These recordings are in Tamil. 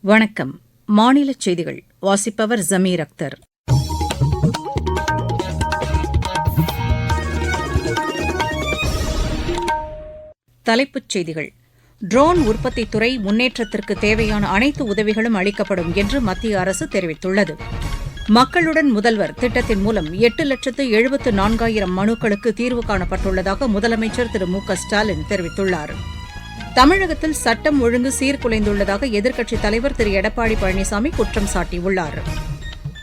வணக்கம். மாநிலச் செய்திகள் வாசிப்பவர் ஜமீர் அக்தர். தலைப்புச் செய்திகள். ட்ரோன் உற்பத்தித் துறை முன்னேற்றத்திற்கு தேவையான அனைத்து உதவிகளும் அளிக்கப்படும் என்று மத்திய அரசு தெரிவித்துள்ளது. மக்களுடன் முதல்வர் திட்டத்தின் மூலம் 8,74,000 மனுக்களுக்கு தீர்வு காணப்பட்டுள்ளதாக முதலமைச்சர் திரு மு க ஸ்டாலின் தெரிவித்துள்ளார். தமிழகத்தில் சட்டம் ஒழுங்கு சீர்குலைந்துள்ளதாக எதிர்க்கட்சித் தலைவர் திரு எடப்பாடி பழனிசாமி குற்றம் சாட்டியுள்ளார்.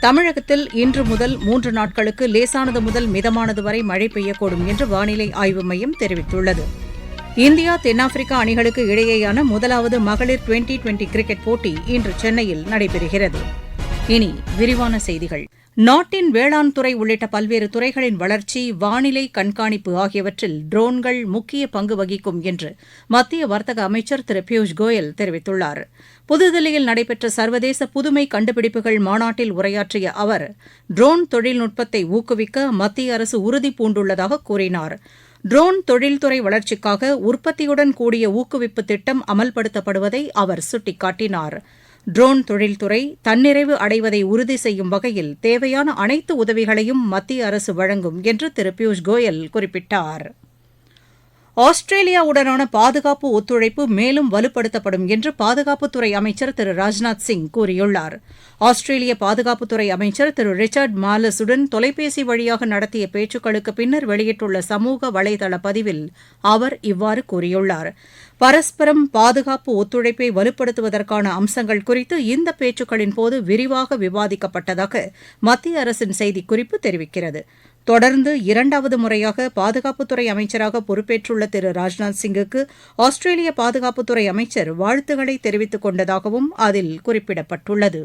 தமிழகத்தில் இன்று முதல் 3 நாட்களுக்கு லேசானது முதல் மிதமானது வரை மழை பெய்யக்கூடும் என்று வானிலை ஆய்வு மையம் தெரிவித்துள்ளது. இந்தியா தென்னாப்பிரிக்கா அணிகளுக்கு இடையேயான முதலாவது மகளிர் டுவெண்டி கிரிக்கெட் போட்டி இன்று சென்னையில் நடைபெறுகிறது. இனி விரிவான செய்திகள். நாட்டின் வேளாண் துறை உள்ளிட்ட பல்வேறு துறைகளின் வளர்ச்சி, வானிலை கண்காணிப்பு ஆகியவற்றில் ட்ரோன்கள் முக்கிய பங்கு வகிக்கும் என்று மத்திய வர்த்தக அமைச்சர் திரு பியூஷ் கோயல் தெரிவித்துள்ளார். புதுதில்லியில் நடைபெற்ற சர்வதேச புதுமை கண்டுபிடிப்புகள் மாநாட்டில் உரையாற்றிய அவர், ட்ரோன் தொழில்நுட்பத்தை ஊக்குவிக்க மத்திய அரசு உறுதி பூண்டுள்ளதாக கூறினார். ட்ரோன் தொழில்துறை வளர்ச்சிக்காக உற்பத்தியுடன் கூடிய ஊக்குவிப்பு திட்டம் அமல்படுத்தப்படுவதை அவர் சுட்டிக்காட்டினார். ட்ரோன் தொழில்துறை தன்னிறைவு அடைவதை உறுதி செய்யும் வகையில் தேவையான அனைத்து உதவிகளையும் மத்திய அரசு வழங்கும் என்று திரு பியூஷ் கோயல் குறிப்பிட்டார். ஆஸ்திரேலியாவுடனான பாதுகாப்பு ஒத்துழைப்பு மேலும் வலுப்படுத்தப்படும் என்று பாதுகாப்புத்துறை அமைச்சர் திரு ராஜ்நாத் சிங் கூறியுள்ளார். ஆஸ்திரேலிய பாதுகாப்புத்துறை அமைச்சர் திரு ரிச்சர்ட் மாலஸுடன் தொலைபேசி வழியாக நடத்திய பேச்சுக்களுக்கு பின்னர் வெளியிட்டுள்ள சமூக வலைதள பதிவில் அவர் இவ்வாறு கூறியுள்ளார். பரஸ்பரம் பாதுகாப்பு ஒத்துழைப்பை வலுப்படுத்துவதற்கான அம்சங்கள் குறித்து இந்த பேச்சுக்களின் போது விரிவாக விவாதிக்கப்பட்டதாக மத்திய அரசின் செய்திக்குறிப்பு தெரிவிக்கிறது. தொடர்ந்து 2வது முறையாக பாதுகாப்புத்துறை அமைச்சராக பொறுப்பேற்றுள்ள திரு ராஜ்நாத் சிங்குக்கு ஆஸ்திரேலிய பாதுகாப்புத்துறை அமைச்சர் வாழ்த்துக்களை தெரிவித்துக் கொண்டதாகவும் அதில் குறிப்பிடப்பட்டுள்ளது.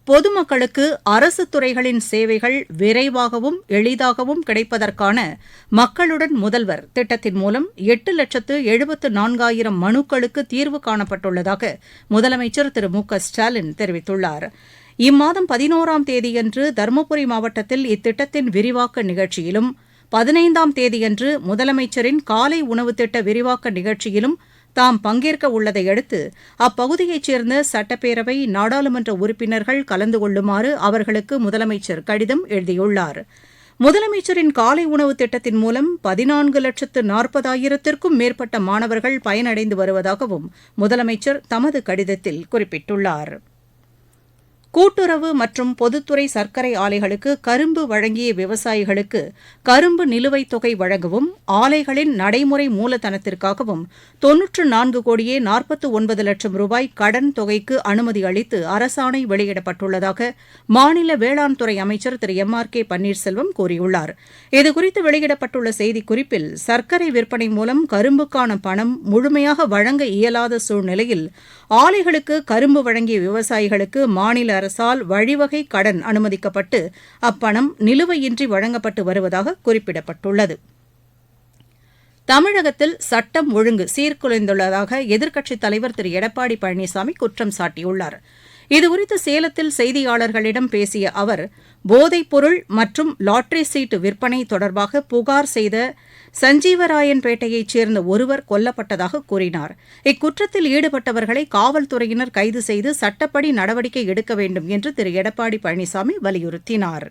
பொதுமக்களுக்கு அரசு துறைகளின் சேவைகள் விரைவாகவும் எளிதாகவும் கிடைப்பதற்கான மக்களுடன் முதல்வர் திட்டத்தின் மூலம் 8,74,000 மனுக்களுக்கு தீர்வு காணப்பட்டுள்ளதாக முதலமைச்சர் திரு மு க ஸ்டாலின் தெரிவித்துள்ளார். இம்மாதம் 11ஆம் தேதியன்று தருமபுரி மாவட்டத்தில் இத்திட்டத்தின் விரிவாக்க நிகழ்ச்சியிலும் 15ஆம் தேதியன்று முதலமைச்சரின் காலை உணவு திட்ட விரிவாக்க நிகழ்ச்சியிலும் தாம் பங்கேற்க உள்ளதை அடுத்து அப்பகுதியைச் சேர்ந்த சட்டப்பேரவை, நாடாளுமன்ற உறுப்பினர்கள் கலந்து கொள்ளுமாறு அவர்களுக்கு முதலமைச்சர் கடிதம் எழுதியுள்ளார். முதலமைச்சரின் காலை உணவு திட்டத்தின் மூலம் 14,40,000க்கும் மேற்பட்ட மாணவர்கள் பயனடைந்து வருவதாகவும் முதலமைச்சர் தமது கடிதத்தில் குறிப்பிட்டுள்ளார். கூட்டுறவு மற்றும் பொதுத்துறை சர்க்கரை ஆலைகளுக்கு கரும்பு வழங்கிய விவசாயிகளுக்கு கரும்பு நிலுவைத் தொகை வழங்கவும், ஆலைகளின் நடைமுறை மூலதனத்திற்காகவும் 94,49,00,000 ரூபாய் கடன் தொகைக்கு அனுமதி அளித்து அரசாணை வெளியிடப்பட்டுள்ளதாக மாநில வேளாண் துறை அமைச்சர் திரு எம்.ஆர்.கே. பன்னீர்செல்வம் கூறியுள்ளார். இதுகுறித்து வெளியிடப்பட்டுள்ள செய்திக்குறிப்பில், சர்க்கரை விற்பனை மூலம் கரும்புக்கான பணம் முழுமையாக வழங்க இயலாத சூழ்நிலையில் ஆலைகளுக்கு கரும்பு வழங்கிய விவசாயிகளுக்கு மாநில அரசால் வழிவகை கடன் அனுமதிக்கப்பட்டு அப்பணம் நிலுவையின்றி வழங்கப்பட்டு வருவதாக குறிப்பிடப்பட்டுள்ளது. தமிழகத்தில் சட்டம் ஒழுங்கு சீர்குலைந்துள்ளதாக எதிர்க்கட்சித் தலைவர் திரு எடப்பாடி பழனிசாமி குற்றம் சாட்டியுள்ளார். இதுகுறித்து சேலத்தில் செய்தியாளர்களிடம் பேசிய அவர், போதைப்பொருள் மற்றும் லாட்டரி சீட்டு விற்பனை தொடர்பாக புகார் செய்த சஞ்சீவராயன்பேட்டையைச் சேர்ந்த ஒருவர் கொல்லப்பட்டதாக கூறினார். இக்குற்றத்தில் ஈடுபட்டவர்களை காவல்துறையினர் கைது செய்து சட்டப்படி நடவடிக்கை எடுக்க வேண்டும் என்று திரு எடப்பாடி பழனிசாமி வலியுறுத்தினார்.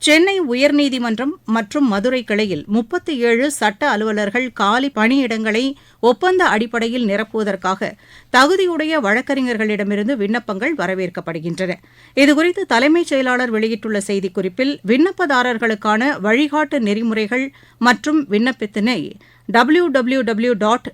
சென்னை உயர்நீதிமன்றம் மற்றும் மதுரை கிளையில் 37 சட்ட அலுவலர்கள் காலி பணியிடங்களை ஒப்பந்த அடிப்படையில் நிரப்புவதற்காக தகுதியுடைய வழக்கறிஞர்களிடமிருந்து விண்ணப்பங்கள் வரவேற்கப்படுகின்றன. இதுகுறித்து தலைமைச் செயலாளர் வெளியிட்டுள்ள செய்திக்குறிப்பில், விண்ணப்பதாரர்களுக்கான வழிகாட்டு நெறிமுறைகள் மற்றும் விண்ணப்பத்தினை www.tn.gov.in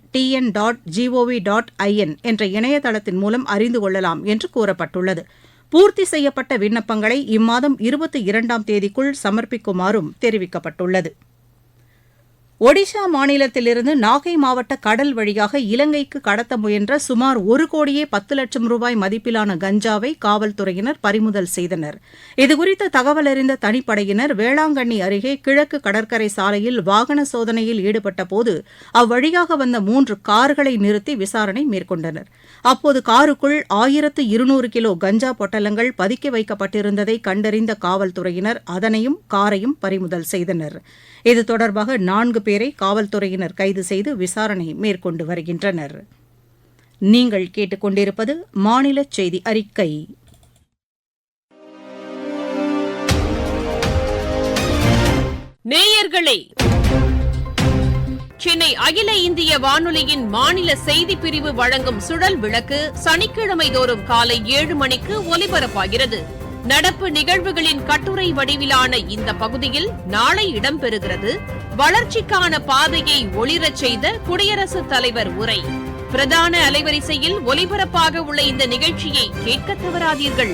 என்ற இணையதளத்தின் மூலம் அறிந்து கொள்ளலாம் என்று கூறப்பட்டுள்ளது. பூர்த்தி செய்யப்பட்ட விண்ணப்பங்களை இம்மாதம் 22ஆம் தேதிக்குள் சமர்ப்பிக்குமாறும் தெரிவிக்கப்பட்டுள்ளது. ஒடிஷா மாநிலத்திலிருந்து நாகை மாவட்ட கடல் வழியாக இலங்கைக்கு கடத்த முயன்ற சுமார் 1,10,00,000 ரூபாய் மதிப்பிலான கஞ்சாவை காவல்துறையினர் பறிமுதல் செய்தனர். இதுகுறித்த தகவல் அறிந்த தனிப்படையினர் வேளாங்கண்ணி அருகே கிழக்கு கடற்கரை சாலையில் வாகன சோதனையில் ஈடுபட்டபோது அவ்வழியாக வந்த 3 கார்களை நிறுத்தி விசாரணை மேற்கொண்டனர். அப்போது காருக்குள் 1,200 கிலோ கஞ்சா பொட்டலங்கள் பதுக்கி வைக்கப்பட்டிருந்ததை கண்டறிந்த காவல்துறையினர் அதனையும் காரையும் பறிமுதல் செய்தனர். இது தொடர்பாக 4 பேரை காவல்துறையினர் கைது செய்து விசாரணை மேற்கொண்டு வருகின்றனர். நீங்கள் கேட்டுக்கொண்டிருப்பது மாநில செய்தி அறிக்கை. நேயர்களே, சென்னை அகில இந்திய வானொலியின் மாநில செய்திப் பிரிவு வழங்கும் சுழல் விளக்கு சனிக்கிழமை தோறும் காலை 7 மணிக்கு ஒலிபரப்பாகிறது. நடப்பு நிகழ்வுகளின் கட்டுரை வடிவிலான இந்த பகுதியில் நாளை இடம்பெறுகிறது வளர்ச்சிக்கான பாதையை ஒளிரச் செய்த குடியரசுத் தலைவர் உரை. பிரதான அலைவரிசையில் ஒலிபரப்பாக உள்ள இந்த நிகழ்ச்சியை கேட்க தவறாதீர்கள்.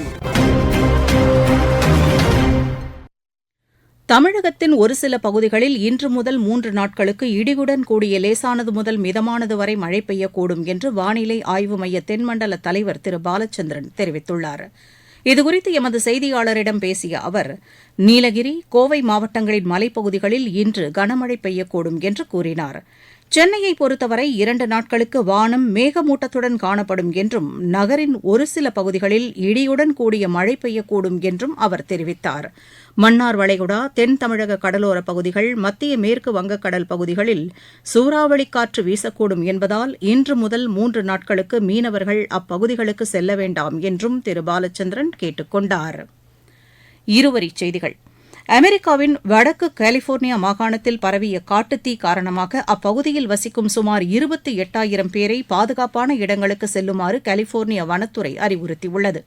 தமிழகத்தின் ஒரு சில பகுதிகளில் இன்று முதல் 3 நாட்களுக்கு இடியுடன் கூடிய லேசானது முதல் மிதமானது வரை மழை பெய்யக்கூடும் என்று வானிலை ஆய்வு மைய தென்மண்டல தலைவர் திரு பாலச்சந்திரன் தெரிவித்துள்ளார். இதுகுறித்து எமது செய்தியாளரிடம் பேசிய அவர், நீலகிரி, கோவை மாவட்டங்களின் மலைப்பகுதிகளில் இன்று கனமழை பெய்யக்கூடும் என்று கூறினார். சென்னையை பொறுத்தவரை 2 நாட்களுக்கு வானம் மேகமூட்டத்துடன் காணப்படும் என்றும் நகரின் ஒரு சில பகுதிகளில் இடியுடன் கூடிய மழை பெய்யக்கூடும் என்றும் அவர் தெரிவித்தார். மன்னார் வளைகுடா, தென் தமிழக கடலோரப் பகுதிகள், மத்திய மேற்கு வங்கக்கடல் பகுதிகளில் சூறாவளி காற்று வீசக்கூடும் என்பதால் இன்று முதல் 3 நாட்களுக்கு மீனவர்கள் அப்பகுதிகளுக்கு செல்ல வேண்டாம் என்றும் திரு பாலச்சந்திரன் கேட்டுக் கொண்டார். இருவரிச் செய்திகள். அமெரிக்காவின் வடக்கு கலிபோர்னியா மாகாணத்தில் பரவிய காட்டுத்தீ காரணமாக அப்பகுதியில் வசிக்கும் சுமார் 28,000 பேரை பாதுகாப்பான இடங்களுக்கு செல்லுமாறு கலிபோர்னியா வனத்துறை அறிவுறுத்தியுள்ளது.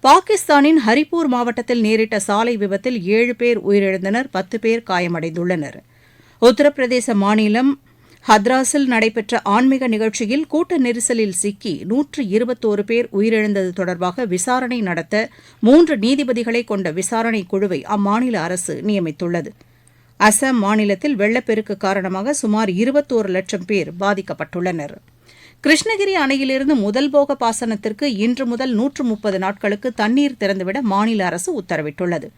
பாகிஸ்தானின் ஹரிப்பூர் மாவட்டத்தில் நேரிட்ட சாலை விபத்தில் 7 பேர் உயிரிழந்தனர், 10 பேர் காயமடைந்துள்ளனர். உத்தரப்பிரதேச மாநிலம் ஹத்ராஸில் நடைபெற்ற ஆன்மீக நிகழ்ச்சியில் கூட்ட நெரிசலில் சிக்கி 121 பேர் உயிரிழந்தது தொடர்பாக விசாரணை நடத்த 3 நீதிபதிகளை கொண்ட விசாரணை குழுவை அம்மாநில அரசு நியமித்துள்ளது. அசாம் மாநிலத்தில் வெள்ளப்பெருக்கு காரணமாக சுமார் 21 லட்சம் பேர் பாதிக்கப்பட்டுள்ளனர். கிருஷ்ணகிரி அணையிலிருந்து முதல் போக பாசனத்திற்கு இன்று முதல் 130 நாட்களுக்கு தண்ணீர் திறந்துவிட மாநில அரசு உத்தரவிட்டுள்ளது.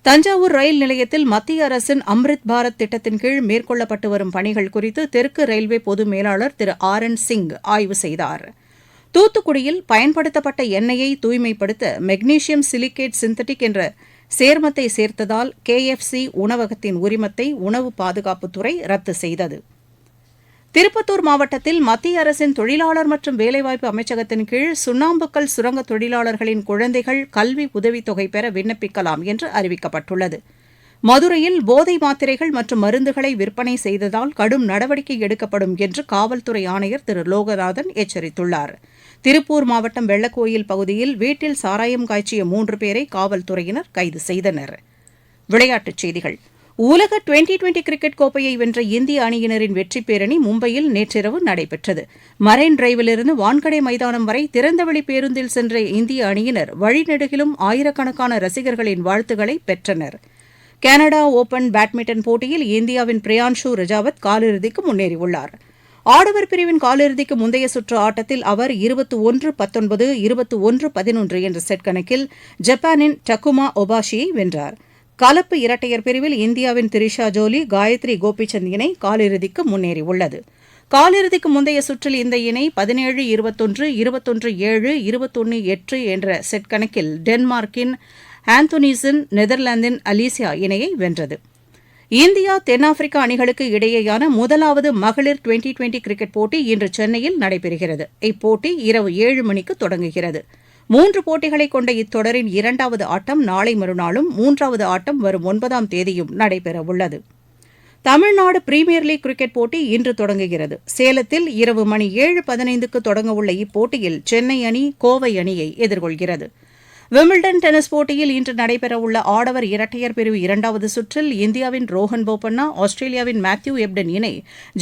தஞ்சாவூர் ரயில் நிலையத்தில் மத்திய அரசின் அம்ரித் பாரத் திட்டத்தின் கீழ் மேற்கொள்ளப்பட்டு வரும் பணிகள் குறித்து தெற்கு ரயில்வே பொது மேலாளர் திரு RN சிங் ஆய்வு செய்தார். தூத்துக்குடியில் பயன்படுத்தப்பட்ட எண்ணெயை தூய்மைப்படுத்த மெக்னீசியம் சிலிகேட் சிந்தட்டிக் என்ற சேர்மத்தை சேர்த்ததால் KFC உணவகத்தின் உரிமத்தை உணவு பாதுகாப்புத்துறை ரத்து செய்தது. திருப்பத்தூர் மாவட்டத்தில் மத்திய அரசின் தொழிலாளர் மற்றும் வேலைவாய்ப்பு அமைச்சகத்தின் கீழ் சுண்ணாம்புக்கல் சுரங்க தொழிலாளர்களின் குழந்தைகள் கல்வி உதவித்தொகை பெற விண்ணப்பிக்கலாம் என்று அறிவிக்கப்பட்டுள்ளது. மதுரையில் போதை மாத்திரைகள் மற்றும் மருந்துகளை விற்பனை செய்ததால் கடும் நடவடிக்கை எடுக்கப்படும் என்று காவல்துறை ஆணையர் திரு லோகநாதன் எச்சரித்துள்ளார். திருப்பூர் மாவட்டம் வெள்ளக்கோயில் பகுதியில் வீட்டில் சாராயம் காய்ச்சிய 3 பேரை காவல்துறையினர் கைது செய்தனர். விளையாட்டுச் செய்திகள். உலக டுவெண்டி கிரிக்கெட் கோப்பையை வென்ற இந்திய அணியினரின் வெற்றிப் பேரணி மும்பையில் நேற்றிரவு நடைபெற்றது. மரைன் டிரைவிலிருந்து வான்கடே மைதானம் வரை திறந்தவெளி பேருந்தில் சென்ற இந்திய அணியினர் வழிநெடுகிலும் ஆயிரக்கணக்கான ரசிகர்களின் வாழ்த்துக்களை பெற்றனர். கனடா ஓபன் பேட்மிண்டன் போட்டியில் இந்தியாவின் பிரியான்ஷு ரஜாவத் காலிறுதிக்கு முன்னேறியுள்ளார். ஆடவர் பிரிவின் காலிறுதிக்கு முந்தைய சுற்று ஆட்டத்தில் அவர் 21-19, 21-11 என்ற செட் கணக்கில் ஜப்பானின் டக்குமா ஒபாஷியை வென்றார். கலப்பு இரட்டையர் பிரிவில் இந்தியாவின் திரிஷா ஜோலி, காயத்ரி கோபிசந்த் இணை காலிறுதிக்கு முன்னேறியுள்ளது. காலிறுதிக்கு முந்தைய சுற்றில் இந்த இணை 17-21, 21-7, 21-8 என்ற செட் கணக்கில் டென்மார்க்கின் ஆந்தோனிசன், நெதர்லாந்தின் அலிசியா இணையை வென்றது. இந்தியா தென்னாப்பிரிக்கா அணிகளுக்கு இடையேயான முதலாவது மகளிர் டுவெண்டி கிரிக்கெட் போட்டி இன்று சென்னையில் நடைபெறுகிறது. இப்போட்டி இரவு 7 மணிக்கு தொடங்குகிறது. 3 போட்டிகளை கொண்ட இத்தொடரின் 2வது ஆட்டம் நாளை மறுநாளும் 3வது ஆட்டம் வரும் 9ஆம் தேதியும் நடைபெறவுள்ளது. தமிழ்நாடு பிரீமியர் லீக் கிரிக்கெட் போட்டி இன்று தொடங்குகிறது. சேலத்தில் இரவு மணி 7:15க்கு தொடங்கவுள்ள இப்போட்டியில் சென்னை அணி கோவை அணியை எதிர்கொள்கிறது. விம்பிள்டன் டென்னிஸ் போட்டியில் இன்று நடைபெறவுள்ள ஆடவர் இரட்டையர் பிரிவு 2வது சுற்றில் இந்தியாவின் ரோஹன் போபண்ணா, ஆஸ்திரேலியாவின் மேத்யூ எப்டன் இணை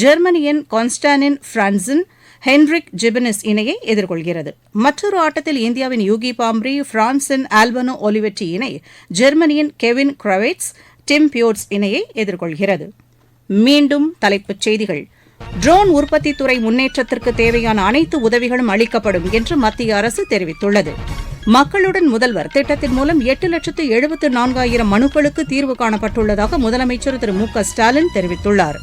ஜெர்மனியின் கான்ஸ்டானின் பிரான்சின் ஹென்ரிக் ஜிபனிஸ் இணையை எதிர்கொள்கிறது. மற்றொரு ஆட்டத்தில் இந்தியாவின் யூகி பாம்ரி, பிரான்சின் ஆல்பனோ ஒலிவெட்டி இணை ஜெர்மனியின் கெவின் கிரவேட்ஸ், டிம் பியோட்ஸ் இணையை எதிர்கொள்கிறது. மீண்டும் தலைப்புச் செய்திகள். ட்ரோன் உற்பத்தித் துறை முன்னேற்றத்திற்கு தேவையான அனைத்து உதவிகளும் அளிக்கப்படும் என்று மத்திய அரசு தெரிவித்துள்ளது. மக்களுடன் முதல்வர் திட்டத்தின் மூலம் 8,74,000 மனுக்களுக்கு தீர்வு காணப்பட்டுள்ளதாக முதலமைச்சர் திரு மு.க.ஸ்டாலின் தெரிவித்துள்ளார்.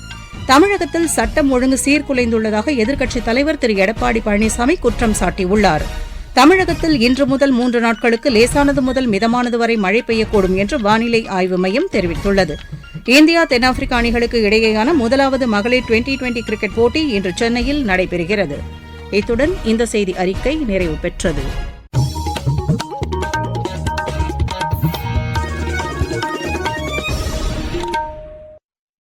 தமிழகத்தில் சட்டம் ஒழுங்கு சீர்குலைந்துள்ளதாக எதிர்க்கட்சித் தலைவர் திரு எடப்பாடி பழனிசாமி குற்றம் சாட்டியுள்ளார். தமிழகத்தில் இன்று முதல் 3 நாட்களுக்கு லேசானது முதல் மிதமானது வரை மழை பெய்யக்கூடும் என்று வானிலை ஆய்வு மையம் தெரிவித்துள்ளது. இந்தியா தென்னாப்பிரிக்கா அணிகளுக்கு இடையேயான முதலாவது மகளிர் டுவெண்டி கிரிக்கெட் போட்டி இன்று சென்னையில் நடைபெறுகிறது. இத்துடன் இந்த செய்தி அறிக்கை நிறைவு பெற்றது.